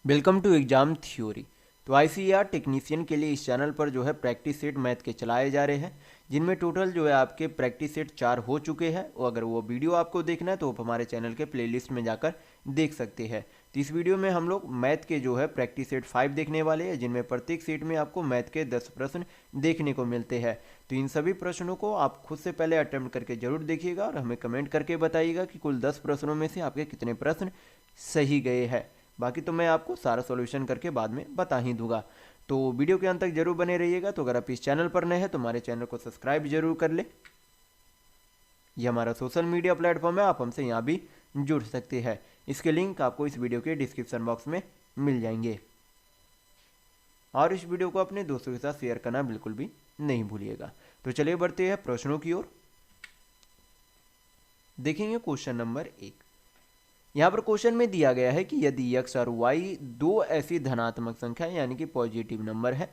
Welcome to exam theory. तो ICAR technician के लिए इस चैनल पर जो है प्रैक्टिस सेट मैथ के चलाए जा रहे हैं, जिनमें टोटल जो है आपके प्रैक्टिस सेट 4 हो चुके हैं। और अगर वो वीडियो आपको देखना है तो आप हमारे चैनल के प्लेलिस्ट में जाकर देख सकते हैं। तो इस वीडियो में हम लोग मैथ के जो है प्रैक्टिस सेट 5 देखने वाले हैं, जिनमें प्रत्येक सेट में आपको मैथ के 10 प्रश्न देखने को मिलते हैं। तो इन सभी प्रश्नों को आप खुद से पहले अटेम्प्ट करके जरूर देखिएगा और हमें कमेंट करके बताइएगा कि कुल 10 प्रश्नों में से आपके कितने प्रश्न सही गए हैं। बाकी तो मैं आपको सारा सॉल्यूशन करके बाद में बता ही दूंगा। तो वीडियो के अंत तक जरूर बने रहिएगा। तो अगर आप इस चैनल पर नए हैं तो हमारे चैनल को सब्सक्राइब जरूर कर ले। ये हमारा सोशल मीडिया प्लेटफॉर्म है, आप हमसे यहाँ भी जुड़ सकते हैं। इसके लिंक आपको इस वीडियो के डिस्क्रिप्शन बॉक्स में मिल जाएंगे। और इस वीडियो को अपने दोस्तों के साथ शेयर करना बिल्कुल भी नहीं भूलिएगा। तो चलिए बढ़ते हैं प्रश्नों की ओर। देखेंगे क्वेश्चन नंबर 1। यहाँ पर क्वेश्चन में दिया गया है कि यदि x और y दो ऐसी धनात्मक संख्या यानी कि पॉजिटिव नंबर है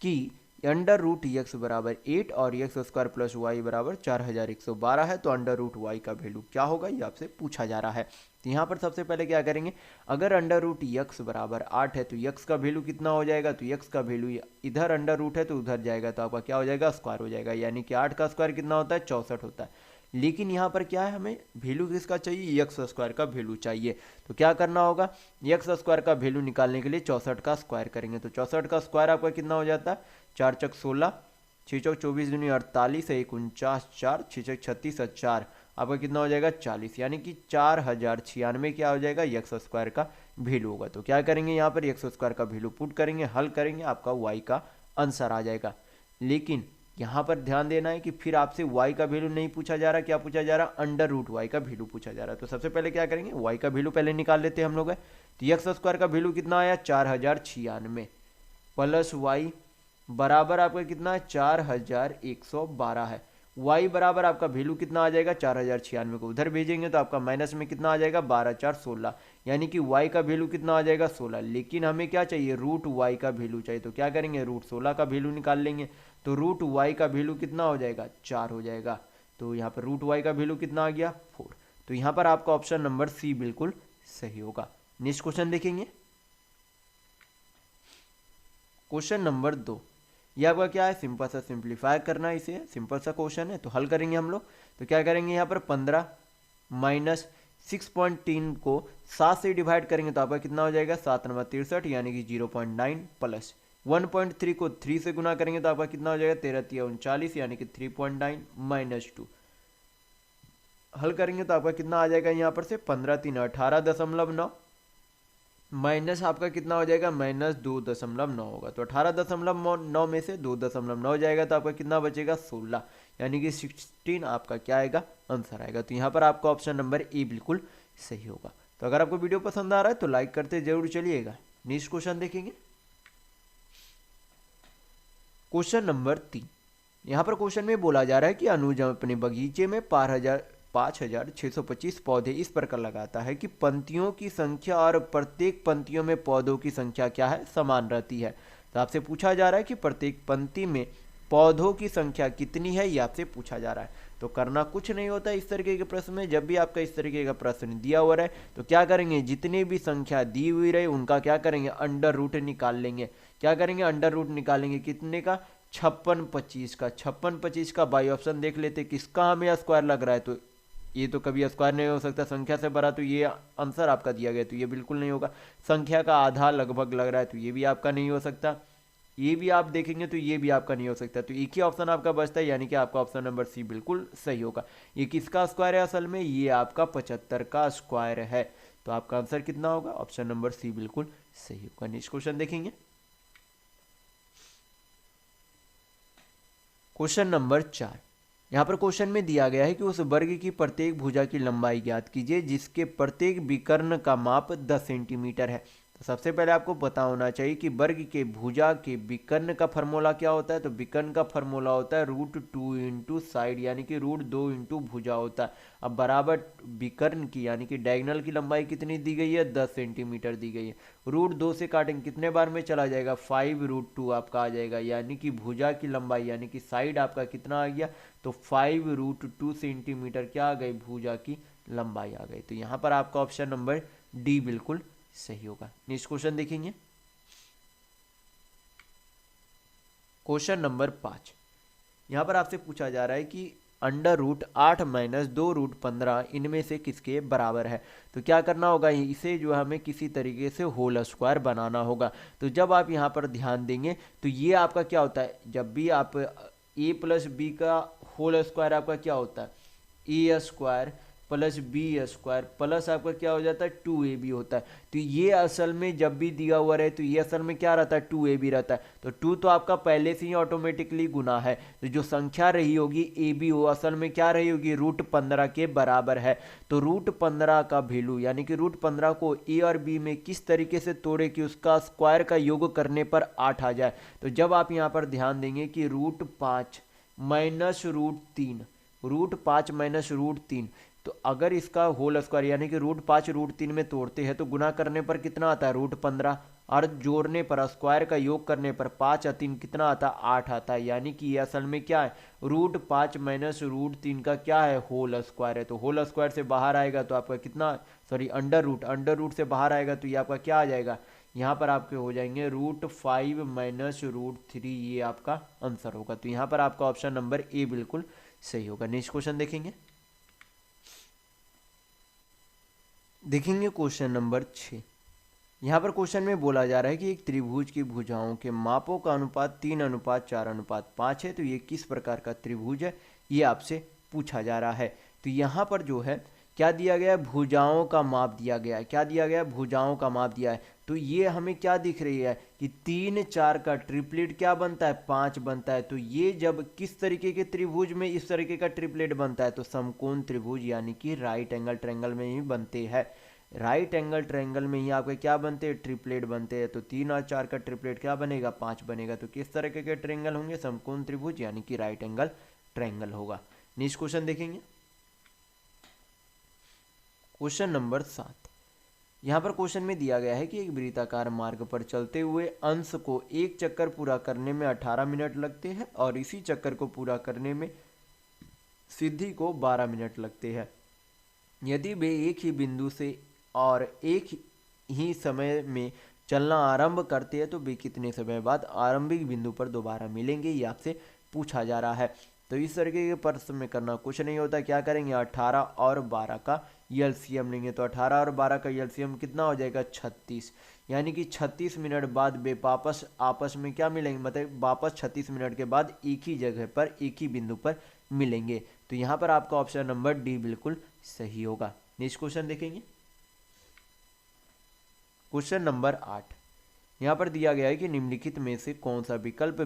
कि अंडर रूट x बराबर 8 और x स्क्वायर प्लस वाई बराबर 4112 है, तो अंडर रूट वाई का वैल्यू क्या होगा, ये आपसे पूछा जा रहा है। तो यहाँ पर सबसे पहले क्या करेंगे, अगर अंडर रूट x बराबर 8 है तो x का वैल्यू कितना हो जाएगा, तो x का वैल्यू इधर अंडर रूट है तो उधर जाएगा, तो आपका क्या हो जाएगा, स्क्वायर हो जाएगा। यानी कि 8 का स्क्वायर कितना होता है, 64 होता है। लेकिन यहाँ पर क्या है, हमें वैल्यू किसका चाहिए, एक्स स्क्वायर का वैल्यू चाहिए। तो क्या करना होगा, एक्स स्क्वायर का वैल्यू निकालने के लिए 64 का स्क्वायर करेंगे। तो 64 का स्क्वायर आपका कितना हो जाता है, 4 चक 16, 6 चौक 24 दूनी 48, 49 4, 6 चक 36 और 4 आपका कितना हो जाएगा 40। यानी कि 4096 क्या हो जाएगा, एक्स स्क्वायर का वैल्यू होगा। तो क्या करेंगे, यहाँ पर एक्स स्क्वायर का वैल्यू पुट करेंगे, हल करेंगे, आपका वाई का आंसर आ जाएगा। लेकिन यहाँ पर ध्यान देना है कि फिर आपसे y का वैल्यू नहीं पूछा जा रहा, क्या पूछा जा रहा, अंडर रूट y का वैल्यू पूछा जा रहा है। तो सबसे पहले क्या करेंगे, y का वैल्यू पहले निकाल लेते हैं हम लोग। तो एक्स स्क्वायर का वैल्यू कितना आया, 4096 प्लस y बराबर आपका कितना है, 4112 है। y बराबर आपका वैल्यू कितना आ जाएगा, 4096 को उधर भेजेंगे तो आपका माइनस में कितना आ जाएगा, 12 4 16, यानी कि y का वैल्यू कितना आ जाएगा 16। लेकिन हमें क्या चाहिए, रूट y का वैल्यू चाहिए। तो क्या करेंगे, रूट 16 का वैल्यू निकाल लेंगे। तो रूट y का वैल्यू कितना हो जाएगा, 4 हो जाएगा। तो यहाँ पर रूट y का वैल्यू कितना आ गया, 4। तो यहाँ पर आपका ऑप्शन नंबर सी बिल्कुल सही होगा। नेक्स्ट क्वेश्चन देखेंगे, क्वेश्चन नंबर 2। ये आपका क्या है, सिंपल सा सिंप्लीफाई करना है इसे, सिंपल सा क्वेश्चन है तो हल करेंगे हम लोग। तो क्या करेंगे, यहाँ पर 15 माइनस 6.3 को 7 से डिवाइड करेंगे तो आपका कितना हो जाएगा, 7 नंबर 63, यानी कि 0.9 प्लस 1.3 को 3 से गुना करेंगे तो आपका कितना हो जाएगा, 13 3 39, यानी कि 3.9 माइनस 2 हल करेंगे तो आपका कितना आ जाएगा, यहाँ पर से 15 3 18.9 माइनस आपका कितना हो जाएगा, माइनस 2.9 होगा। तो 18.9 में से 2.9 जाएगा तो आपका कितना बचेगा, 16, यानी कि 16 आपका क्या आएगा, आंसर आएगा। तो यहाँ पर आपका ऑप्शन नंबर ए बिल्कुल सही होगा। तो अगर आपको वीडियो पसंद आ रहा है तो लाइक करते जरूर चलिएगा। नेक्स्ट क्वेश्चन देखेंगे, क्वेश्चन नंबर 3। यहाँ पर क्वेश्चन में बोला जा रहा है कि अनुज अपने बगीचे में 5625 पौधे इस प्रकार लगाता है कि पंक्तियों की संख्या और प्रत्येक पंक्तियों में पौधों की संख्या क्या है, समान रहती है। तो आपसे पूछा जा रहा है कि प्रत्येक पंक्ति में पौधों की संख्या कितनी है, ये आपसे पूछा जा रहा है। तो करना कुछ नहीं होता इस तरीके के प्रश्न में। जब भी आपका इस तरीके का प्रश्न दिया हुआ रहे तो क्या करेंगे, जितनी भी संख्या दी हुई रहे उनका क्या करेंगे, अंडर रूट निकाल लेंगे। क्या करेंगे, अंडर रूट निकालेंगे, कितने का, 56 25 का। 56 25 का बाई ऑप्शन देख लेते किसका हमें स्क्वायर लग रहा है। तो ये तो कभी स्क्वायर नहीं हो सकता, संख्या से भरा, तो ये आंसर आपका दिया गया तो ये बिल्कुल नहीं होगा। संख्या का आधा लगभग लग रहा है तो ये भी आपका नहीं हो सकता। ये भी आप देखेंगे तो ये भी आपका नहीं हो सकता। तो एक ही ऑप्शन आपका बचता है, यानी कि आपका ऑप्शन नंबर सी बिल्कुल सही होगा। ये किसका स्क्वायर है असल में, ये आपका 75 का स्क्वायर है। तो आपका आंसर कितना होगा, ऑप्शन नंबर सी बिल्कुल सही होगा। नेक्स्ट क्वेश्चन देखेंगे, क्वेश्चन नंबर 4। यहाँ पर क्वेश्चन में दिया गया है कि उस वर्ग की प्रत्येक भुजा की लंबाई ज्ञात कीजिए जिसके प्रत्येक विकर्ण का माप 10 सेंटीमीटर है। तो सबसे पहले आपको पता होना चाहिए कि वर्ग के भुजा के विकर्ण का फॉर्मूला क्या होता है। तो विकर्ण का फॉर्मूला होता है √2 इंटू साइड, यानी कि √2 इंटू भुजा होता है। अब बराबर विकर्ण की यानी कि डायगोनल की लंबाई कितनी दी गई है, 10 सेंटीमीटर दी गई है। √2 से काटेंगे कितने बार में चला जाएगा, 5√2 आपका आ जाएगा। यानी कि भुजा की लंबाई यानी कि साइड आपका कितना आ गया, तो 5√2 सेंटीमीटर क्या आ गई, भुजा की लंबाई आ गई। तो यहाँ पर आपका ऑप्शन नंबर डी बिल्कुल सही होगा। नेक्स्ट क्वेश्चन देखेंगे, क्वेश्चन नंबर 5। यहाँ पर आपसे पूछा जा रहा है कि √8 माइनस 2√15 इनमें से किसके बराबर है। तो क्या करना होगा, इसे जो हमें किसी तरीके से होल स्क्वायर बनाना होगा। तो जब आप यहाँ पर ध्यान देंगे तो ये आपका क्या होता है, जब भी आप a प्लस बी का होल स्क्वायर आपका क्या होता है, A square plus B square plus आपका क्या हो जाता है 2ab होता है। तो ये असल में जब भी दिया हुआ रहे तो ये असल में क्या रहता है 2ab रहता है। तो 2 तो आपका पहले से ही ऑटोमेटिकली गुना है, तो जो संख्या रही होगी ab वो असल में क्या रही होगी √15 के बराबर है। तो √15 का वैल्यू यानी कि √15 को ए और बी में किस तरीके से तोड़े कि उसका स्क्वायर का योग करने पर 8 आ जाए। तो जब आप यहाँ पर ध्यान देंगे कि √5 माइनस √3, √5 माइनस √3, तो अगर इसका होल स्क्वायर यानी कि √5 √3 में तोड़ते हैं तो गुना करने पर कितना आता है √15, और जोड़ने पर स्क्वायर का योग करने पर 5 और 3 कितना आता है 8 आता है। यानी कि ये असल में क्या है √5 माइनस √3 का क्या है होल स्क्वायर है। तो होल स्क्वायर से बाहर आएगा तो आपका कितना, सॉरी अंडर रूट से बाहर आएगा तो ये आपका क्या आ जाएगा, यहाँ पर आपके हो जाएंगे √5 माइनस √3, ये आपका आंसर होगा। तो यहाँ पर आपका ऑप्शन नंबर ए बिल्कुल सही होगा। नेक्स्ट क्वेश्चन देखेंगे, क्वेश्चन नंबर 6। यहाँ पर क्वेश्चन में बोला जा रहा है कि एक त्रिभुज की भुजाओं के मापों का अनुपात 3:4:5 है। तो ये किस प्रकार का त्रिभुज है, ये आपसे पूछा जा रहा है। तो यहाँ पर जो है क्या दिया गया है, भुजाओं का माप दिया गया है। क्या दिया गया है, भुजाओं का माप दिया है। तो ये हमें क्या दिख रही है कि 3 4 का ट्रिपलेट क्या बनता है 5 बनता है। तो ये जब किस तरीके के त्रिभुज में इस तरीके का ट्रिपलेट बनता है, तो समकोण त्रिभुज यानी कि राइट एंगल ट्रायंगल में ही बनते हैं। राइट एंगल ट्रायंगल में ही आपके क्या बनते हैं ट्रिपलेट बनते हैं। तो 3 और 4 का ट्रिपलेट क्या बनेगा 5 बनेगा। तो किस तरीके के ट्रायंगल होंगे, समकोण त्रिभुज यानी कि राइट एंगल ट्रायंगल होगा। नेक्स्ट क्वेश्चन देखेंगे, क्वेश्चन नंबर 7। यहाँ पर क्वेश्चन में दिया गया है कि एक वृत्ताकार मार्ग पर चलते हुए अंश को एक चक्कर पूरा करने में 18 मिनट लगते हैं और इसी चक्कर को पूरा करने में सिद्धि को 12 मिनट लगते हैं। यदि वे एक ही बिंदु से और एक ही समय में चलना आरंभ करते हैं तो वे कितने समय बाद आरंभिक बिंदु पर दोबारा मिलेंगे, ये आपसे पूछा जा रहा है। तो इस तरीके के प्रश्न में करना कुछ नहीं होता, क्या करेंगे 18 और 12 का एलसीएम लेंगे। तो 18 और 12 का एलसीएम कितना हो जाएगा 36, यानी कि 36 मिनट बाद वे वापस आपस में क्या मिलेंगे, मतलब वापस 36 मिनट के बाद एक ही जगह पर एक ही बिंदु पर मिलेंगे। तो यहाँ पर आपका ऑप्शन नंबर डी बिल्कुल सही होगा। नेक्स्ट क्वेश्चन देखेंगे, क्वेश्चन नंबर 8। यहाँ पर दिया गया है कि निम्नलिखित में से कौन सा विकल्प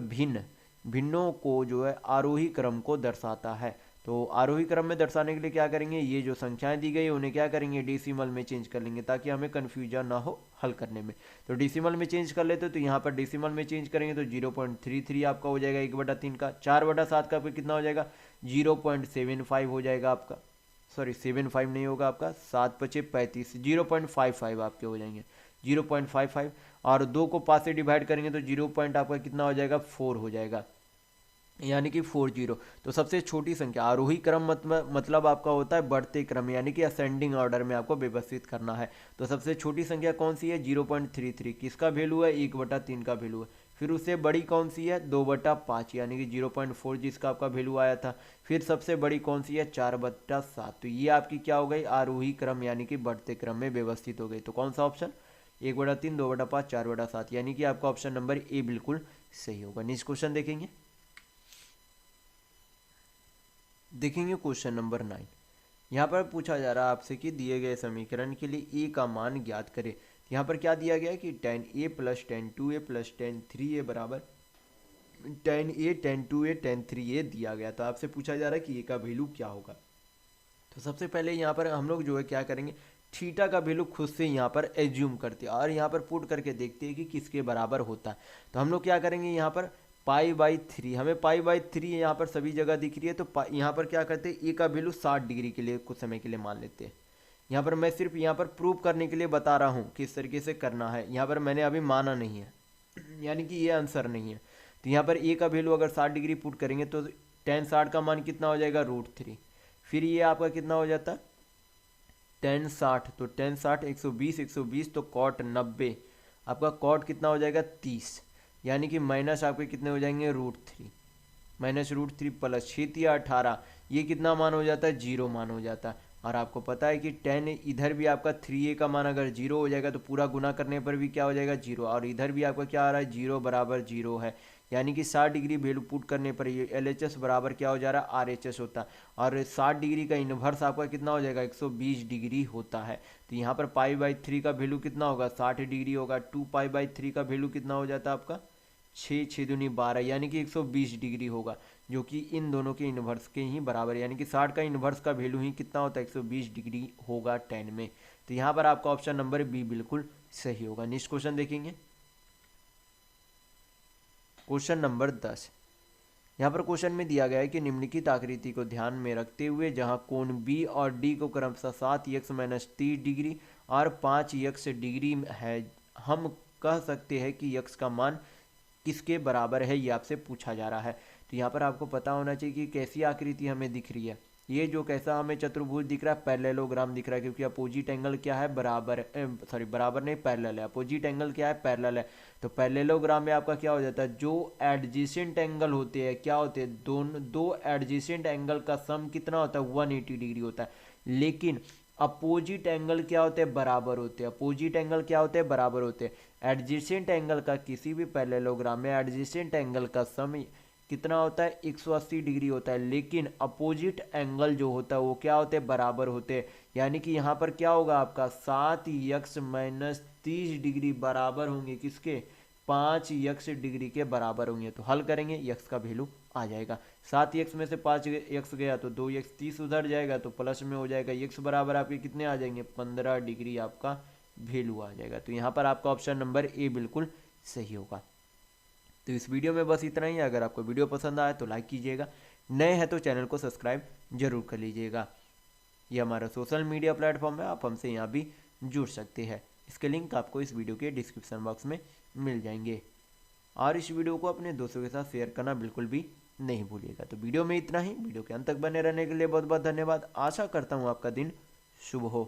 भिन्नों को जो है आरोही क्रम को दर्शाता है। तो आरोही क्रम में दर्शाने के लिए क्या करेंगे, ये जो संख्याएं दी गई उन्हें क्या करेंगे डेसिमल में चेंज कर लेंगे ताकि हमें कन्फ्यूजन ना हो हल करने में। तो डेसिमल में चेंज कर लेते तो यहाँ पर डेसिमल में चेंज करेंगे तो 0.33 आपका हो जाएगा 1/3 का। 4/7 का कितना हो जाएगा 0.75 हो जाएगा आपका, सॉरी 75 नहीं होगा आपका, 7 × 5 = 35, 0.55 आपके हो जाएंगे 0.55। और 2 को 5 से डिवाइड करेंगे तो 0 पॉइंट आपका कितना हो जाएगा 4 हो जाएगा, यानी कि 40। तो सबसे छोटी संख्या आरोही क्रम मतलब आपका होता है बढ़ते क्रम यानी कि असेंडिंग ऑर्डर में आपको व्यवस्थित करना है। तो सबसे छोटी संख्या कौन सी है 0.33, किसका वैल्यू है 1/3 का वैल्यू है। फिर उससे बड़ी कौन सी है 2/5 यानी कि 0.4 जिसका आपका वैल्यू आया था। फिर सबसे बड़ी कौन सी है 4/7। तो ये आपकी क्या हो गई आरोही क्रम यानी कि बढ़ते क्रम में व्यवस्थित हो गई। तो कौन सा ऑप्शन 1/3, 2/5, 4/7, यानी कि आपका ऑप्शन नंबर ए बिल्कुल सही होगा। नेक्स्ट क्वेश्चन देखेंगे, क्वेश्चन नंबर 9। यहाँ पर पूछा जा रहा है आपसे कि दिए गए समीकरण के लिए ए का मान ज्ञात करें। यहाँ पर क्या दिया गया है कि tan a + tan 2a + tan 3a बराबर tan a tan 2a tan 3a दिया गया। तो आपसे पूछा जा रहा है कि ए का वैल्यू क्या होगा। तो सबसे पहले यहाँ पर हम लोग जो है क्या करेंगे थीटा का वैल्यू खुद से यहाँ पर एज्यूम करते हैं और यहाँ पर पुट करके देखते हैं कि किसके बराबर होता है। तो हम लोग क्या करेंगे यहाँ पर π/3, हमें π/3 यहाँ पर सभी जगह दिख रही है। तो यहाँ पर क्या करते हैं ए का वैल्यू 60 डिग्री के लिए कुछ समय के लिए मान लेते हैं। यहाँ पर मैं सिर्फ यहाँ पर प्रूव करने के लिए बता रहा हूँ किस तरीके से करना है, यहाँ पर मैंने अभी माना नहीं है यानी कि ये आंसर नहीं है। तो यहाँ पर ए का वैल्यू अगर 60 डिग्री पुट करेंगे तो tan 60 का मान कितना हो जाएगा √3। फिर ये आपका कितना हो जाता है टेन 60, तो टेन 60 120, 120 तो कॉट 90, आपका कॉट कितना हो जाएगा 30, यानी कि माइनस आपके कितने हो जाएंगे √3, -√3 प्लस 6 18, ये कितना मान हो जाता है 0 मान हो जाता है। और आपको पता है कि 10 इधर भी आपका 3a का मान अगर 0 हो जाएगा तो पूरा गुना करने पर भी क्या हो जाएगा 0, और इधर भी आपका क्या आ रहा है 0 बराबर 0 है, यानी कि 60 डिग्री वैल्यू पुट करने पर ये LHS बराबर क्या हो जा रहा है RHS होता है, और 60 डिग्री का इन्वर्स आपका कितना हो जाएगा 120 डिग्री होता है। तो यहाँ पर π/3 का वैल्यू कितना होगा 60 डिग्री होगा, 2π/3 का वैल्यू कितना हो जाता है आपका 6 6 दूनी 12, यानी कि 120 डिग्री होगा, जो कि इन दोनों के इन्वर्स के ही बराबर, यानी कि 60 का इन्वर्स का वैल्यू ही कितना होता है 120 डिग्री होगा 10 में। तो यहाँ पर आपका ऑप्शन नंबर बी बिल्कुल सही होगा। नेक्स्ट क्वेश्चन देखेंगे, क्वेश्चन नंबर 10। यहाँ पर क्वेश्चन में दिया गया है कि निम्नलिखित आकृति को ध्यान में रखते हुए जहाँ कोण बी और डी को क्रमशः 7x - 30 डिग्री और 5x डिग्री है, हम कह सकते हैं कि x का मान किसके बराबर है, ये आपसे पूछा जा रहा है। तो यहाँ पर आपको पता होना चाहिए कि कैसी आकृति हमें दिख रही है। ये जो कैसा हमें चतुर्भुज दिख रहा है पैरेललोग्राम दिख रहा है, क्योंकि अपोजिट एंगल क्या है बराबर, सॉरी बराबर नहीं पैरेलल है, अपोजिट एंगल क्या है पैरेलल है। तो पैरेललोग्राम में आपका क्या हो जाता है जो एडजेसेंट एंगल होते हैं क्या होते हैं दो एडजेसेंट एंगल का सम कितना होता है 180 डिग्री होता है, लेकिन अपोजिट एंगल क्या होते हैं बराबर होते हैं, अपोजिट एंगल क्या होते हैं बराबर होते हैं। एडजेसेंट एंगल का किसी भी पैरेललोग्राम में एडजेसेंट एंगल का सम कितना होता है 180 डिग्री होता है, लेकिन अपोजिट एंगल जो होता है वो क्या होते हैं बराबर होते हैं, यानी कि यहाँ पर क्या होगा आपका 7x - 30 डिग्री बराबर होंगे किसके 5x डिग्री के बराबर होंगे। तो हल करेंगे x का वैल्यू आ जाएगा, 7x में से 5x गया तो 2x 30 उधर जाएगा तो प्लस में हो जाएगा, x बराबर आपके कितने आ जाएंगे 15 डिग्री आपका वैल्यू आ जाएगा। तो यहाँ पर आपका ऑप्शन नंबर ए बिल्कुल सही होगा। तो इस वीडियो में बस इतना ही। अगर आपको वीडियो पसंद आया तो लाइक कीजिएगा, नए हैं तो चैनल को सब्सक्राइब जरूर कर लीजिएगा। ये हमारा सोशल मीडिया प्लेटफॉर्म है, आप हमसे यहाँ भी जुड़ सकते हैं, इसके लिंक आपको इस वीडियो के डिस्क्रिप्शन बॉक्स में मिल जाएंगे। और इस वीडियो को अपने दोस्तों के साथ शेयर करना बिल्कुल भी नहीं भूलिएगा। तो वीडियो में इतना ही, वीडियो के अंत तक बने रहने के लिए बहुत बहुत धन्यवाद। आशा करता हूँ आपका दिन शुभ हो।